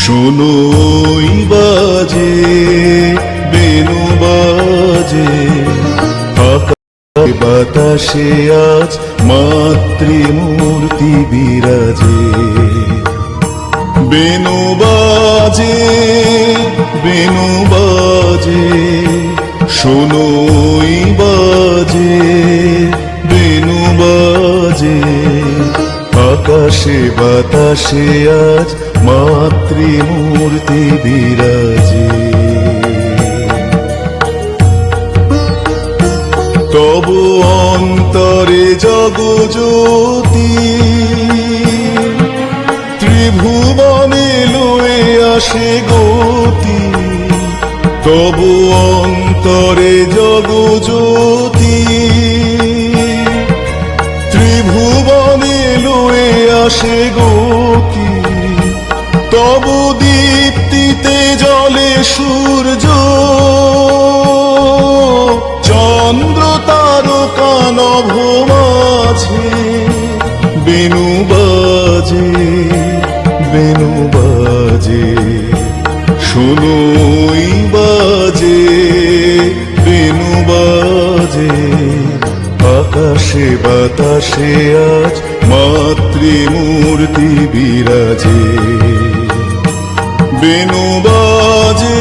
শোনোই বাজে বেনু বাজে, আকাশে বাতাসে আজ মাতৃমূর্তি বিরাজে। বেনু বাজে বেনু বাজে, শোনোই বাজে বেনু বাজে, আকাশে বাতাসে আজ মাতৃমূর্তি বিরাজে। তব অন্তরে জগজ্যোতি, ত্রিভুবনে লয়ে আসে গতি। তব অন্তরে জগজ্যোতি, ত্রিভুবনে লয়ে আসে গতি। তব দীপ্তিতে জলে সূর্য, চন্দ্র তারকা নভ মাঝে। বেনু বাজে বেনু বাজে, শোনোই বাজে বেনু বাজে, আকাশে বাতাসে আজ মাতৃমূর্তি বিরাজে। বেনু বাজে